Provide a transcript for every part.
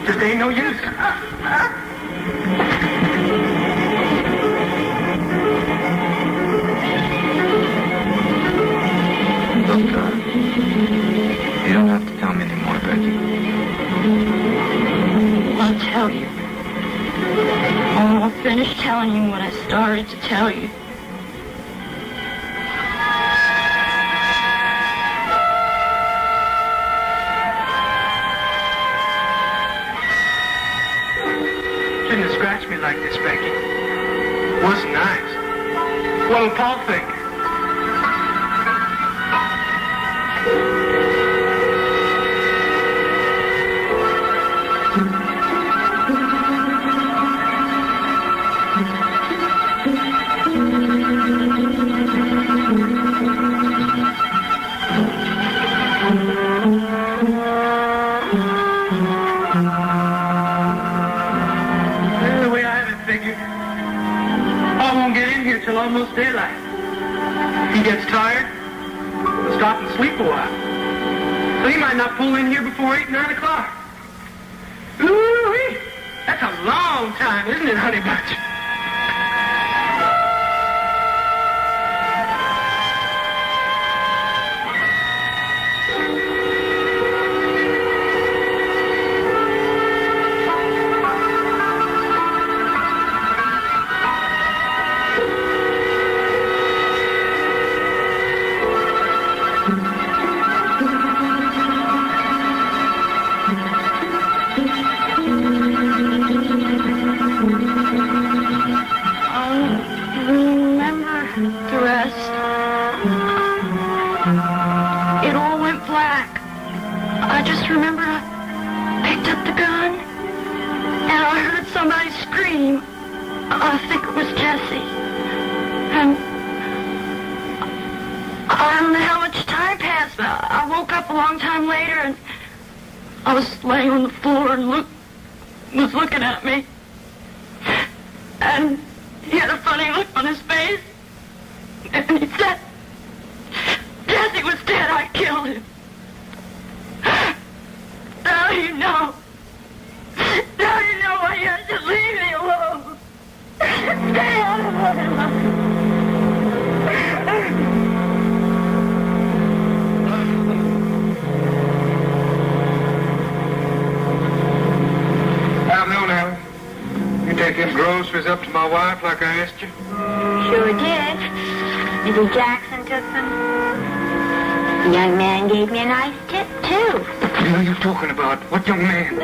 Just ain't no use. Look, you don't have to tell me anymore, Becky. I'll tell you. I'll finish telling you what I started to tell you. Shouldn't have scratched me like this, Becky. Wasn't nice. What'll Paul think? The way I have it figured, Paul won't get in here till almost daylight. If he gets tired, he'll stop and sleep a while. So he might not pull in here before 8, 9 o'clock. Ooh-wee! That's a long time, isn't it, honey bunch? I was laying on the floor and was looking at me. And he had a funny look on his face. And he said, Jessie was dead, I killed him. Now you know. Now you know why you had to leave me alone. Stay out of my life. Take them groceries up to my wife like I asked you? Sure did. Mrs. Jackson took them. The young man gave me a nice tip, too. What are you talking about? What young man?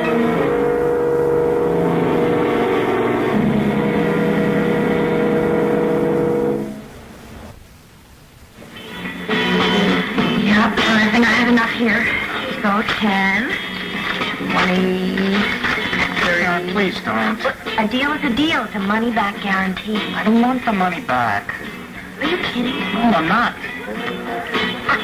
Yep, I think I have enough here. So 10, 20... Please don't. A deal is a deal. It's a money-back guarantee. I don't want the money back. Are you kidding? No, I'm not.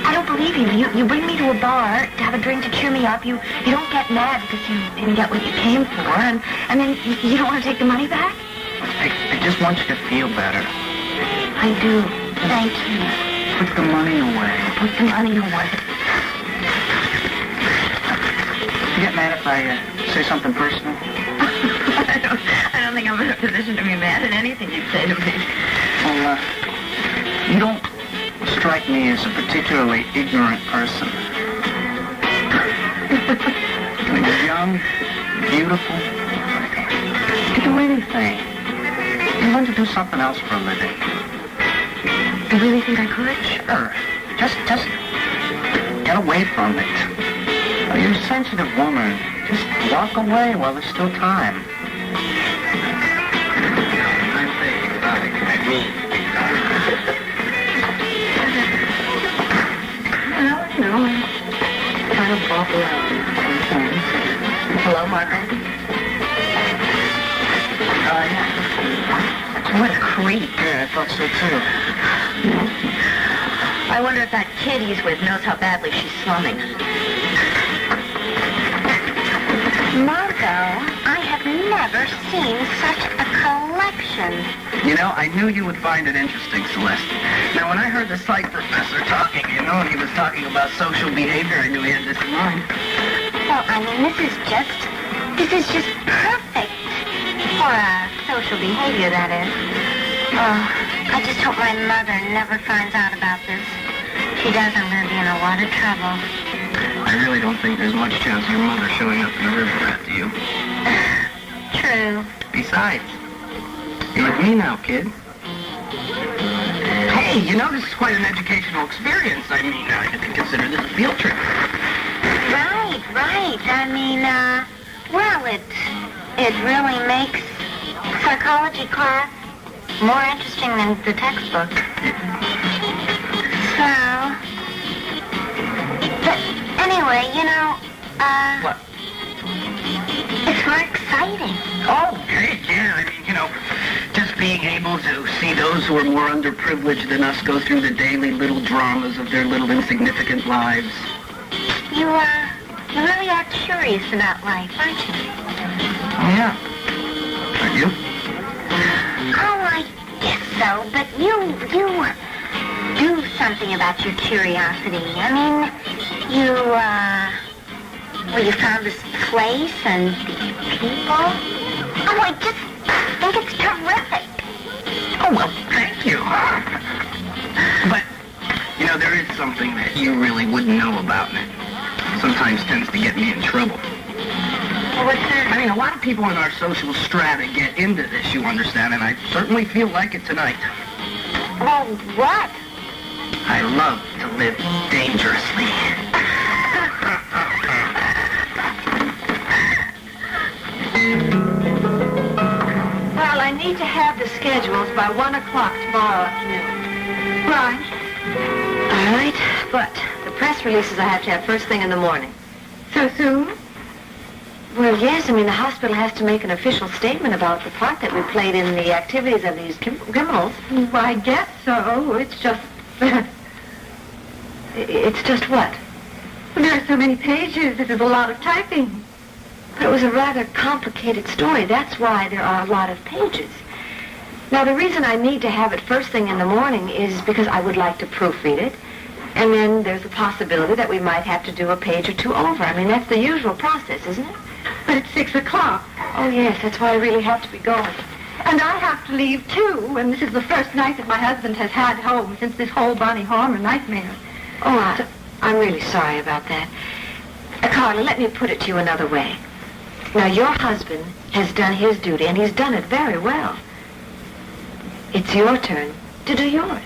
I don't believe you. You bring me to a bar to have a drink to cheer me up. You don't get mad because you didn't get what you came for, and then you don't want to take the money back? I just want you to feel better. I do. Thank you. Put the money away. Put the money away. You get mad if I say something personal? I don't think I'm in a position to be mad at anything you say to me. Well, you don't strike me as a particularly ignorant person. You're young, beautiful. You can do anything. You learn to do something else for a living. You really think I could? Sure. Just get away from it. You're a sensitive woman. Just walk away while there's still time. No. Kind of walk around. Hello, Margaret. Yeah. What a creep. Yeah, I thought so too. I wonder if that kid he's with knows how badly she's slumming. Margot, I have never seen such a collection. You know, I knew you would find it interesting, Celeste. Now, when I heard the psych professor talking, and he was talking about social behavior, I knew he had this in mind. Well, I mean, this is just This is just perfect. For social behavior, that is. Oh, I just hope my mother never finds out about this. If she does, I'm going to be in a lot of trouble. I really don't think there's much chance of your mother showing up in the river after you. True. Besides, you're with me now, kid. Hey, you know, this is quite an educational experience. I mean, I can consider this a field trip. Right. I mean, well, it really makes psychology class more interesting than the textbook. So, but anyway, you know, What? it's more exciting. Oh, great, yeah. I mean, you know, just being able to see those who are more underprivileged than us go through the daily little dramas of their little insignificant lives. You really are curious about life, aren't you? Oh, yeah. Are you? Oh, I guess so, but you do something about your curiosity. I mean, you found this place and these people. Oh, I just think it's terrific. Oh, well, thank you. But, you know, there is something that you really wouldn't know about, and it sometimes tends to get me in trouble. Well, what's that? I mean, a lot of people in our social strata get into this, you understand, and I certainly feel like it tonight. Well, what? I love to live dangerously. Well, I need to have the schedules by 1 o'clock tomorrow afternoon. Right. All right, but the press releases I have to have first thing in the morning. So soon? Well, yes, I mean, the hospital has to make an official statement about the part that we played in the activities of these criminals. Well, I guess so. It's just... It's just what? There are so many pages. It is a lot of typing. But it was a rather complicated story. That's why there are a lot of pages. Now, the reason I need to have it first thing in the morning is because I would like to proofread it. And then there's a possibility that we might have to do a page or two over. I mean, that's the usual process, isn't it? But it's 6 o'clock. Oh, yes, that's why I really have to be going. And I have to leave, too. And this is the first night that my husband has had home since this whole Bonnie Harmer nightmare. Oh, I'm really sorry about that. Carla, let me put it to you another way. Now, your husband has done his duty, and he's done it very well. It's your turn to do yours.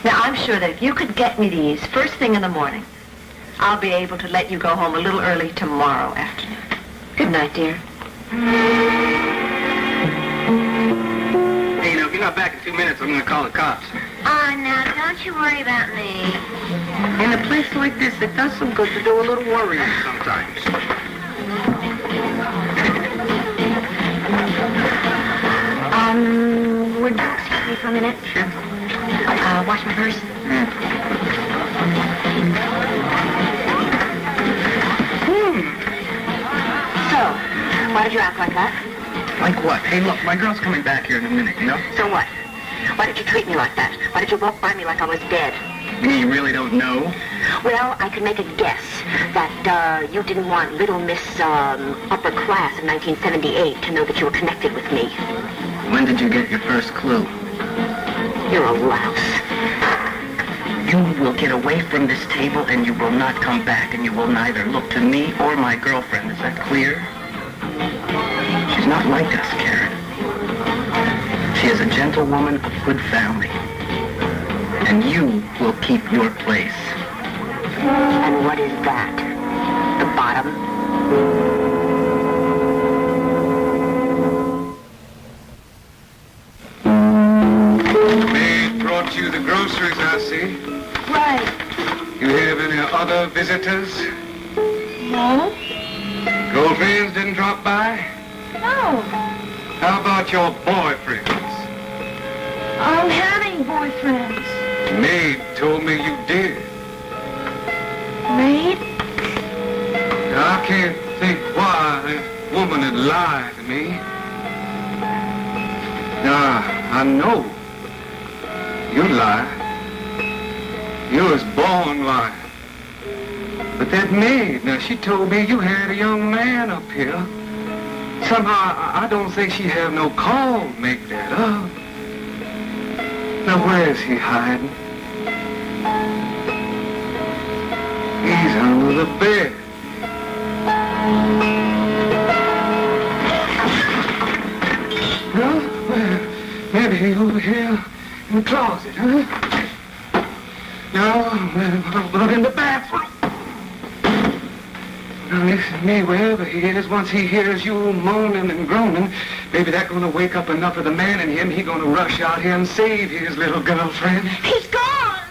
Now, I'm sure that if you could get me these first thing in the morning, I'll be able to let you go home a little early tomorrow afternoon. Good night, dear. Hey, you know, if you're not back in 2 minutes, I'm going to call the cops. Oh, now, don't you worry about me. In a place like this, it does some good to do a little worrying sometimes. Would you excuse me for a minute? Sure. Wash my purse. So, why did you act like that? Like what? Hey, look, my girl's coming back here in a minute, you know? So what? Why did you treat me like that? Why did you walk by me like I was dead? You mean you really don't know? Well, I could make a guess that you didn't want little Miss Upper Class in 1978 to know that you were connected with me. When did you get your first clue? You're a louse. You will get away from this table and you will not come back, and you will neither look to me or my girlfriend. Is that clear? She's not like us, Karen. She is a gentlewoman of good family. And you will keep your place. And what is that? The bottom? Maid brought you the groceries, I see. Right. You have any other visitors? No? Girlfriends didn't drop by? No. How about your boyfriends? I'm having boyfriends. Maid told me you did. Maid? Now, I can't think why that woman would lie to me. Now, I know you lie. You was born lying. But that maid, now, she told me you had a young man up here Somehow, I don't think she have no call to make that up. Now, where is he hiding? He's under the bed. Well, maybe he's over here in the closet, huh? No, well, in the bathroom. Now, listen to me, wherever he is, once he hears you moaning and groaning, maybe that's gonna wake up enough of the man in him, he gonna rush out here and save his little girlfriend. He's gone.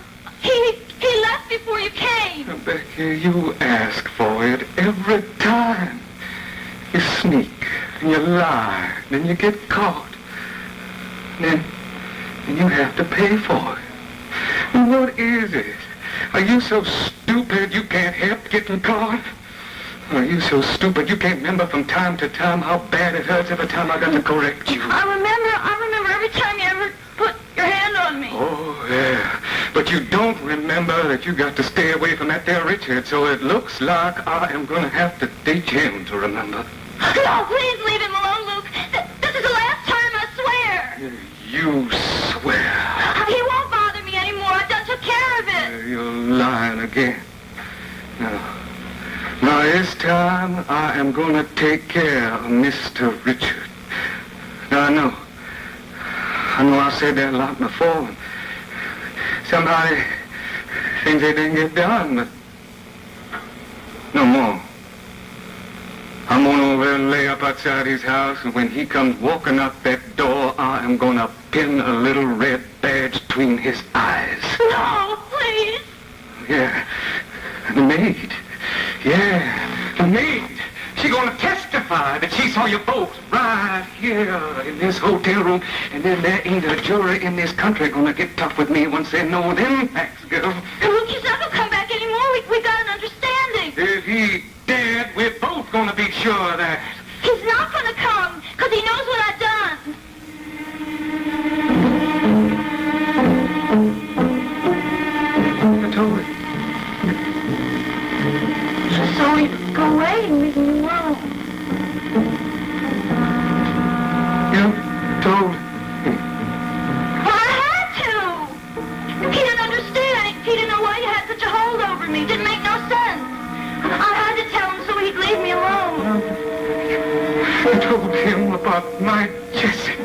He left before you came. Now, Becky, you ask for it every time. You sneak, and you lie, then you get caught. Then you have to pay for it. And what is it? Are you so stupid you can't help getting caught? Are you so stupid you can't remember from time to time how bad it hurts every time I got to correct you? I remember every time you ever put your hand on me. Oh, yeah. But you don't remember that you got to stay away from that there Richard, so it looks like I am going to have to teach him to remember. No, please leave him alone, Luke. This is the last time, I swear. You swear. He won't bother me anymore. I done took care of it. You're lying again. Now, this time, I am going to take care of Mr. Richard. Now, I know I said that a lot before. And somehow, things they didn't get done, but no more. I'm going over and lay up outside his house, and when he comes walking up that door, I am going to pin a little red badge between his eyes. No, please. Yeah, the maid. Yeah, the maid. She's going to testify that she saw you both right here in this hotel room, and then there ain't a jury in this country going to get tough with me once they know them facts, girl. Luke, he's not going to come back anymore. We got an understanding. If he dead, we're both going to be sure of that. He's not going to come, because he knows what I've done. I told her. So he could go away and leave me alone. You told him. Well, I had to. He didn't understand. He didn't know why you had such a hold over me. It didn't make no sense. I had to tell him so he'd leave me alone. I told him about my Jessie.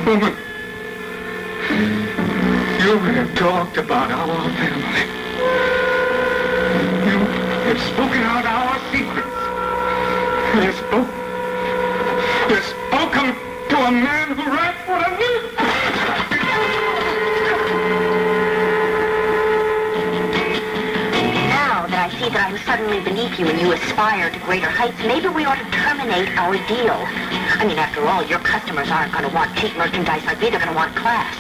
Woman, you have talked about our family. You have spoken out our secrets. You spoken to a man who writes what I knew. Now that I see that I'm suddenly beneath you and you aspire to greater heights, maybe we ought to terminate our deal. I mean, after all, your customers aren't going to want cheap merchandise like me. They're going to want class.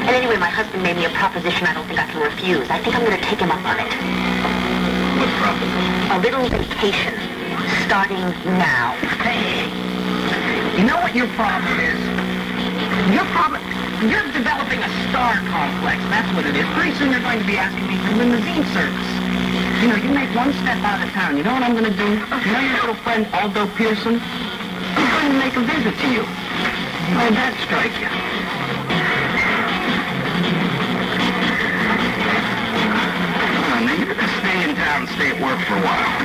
And anyway, my husband made me a proposition I don't think I can refuse. I think I'm going to take him up on it. What proposition? A little vacation, starting now. Hey, you know what your problem is? You're developing a star complex. That's what it is. Pretty soon you're going to be asking me for limousine service. You know, you make one step out of town. You know what I'm going to do? You know your little friend Aldo Pearson? He's going to make a visit to you. How would that strike you? Now you're going to stay in town and stay at work for a while.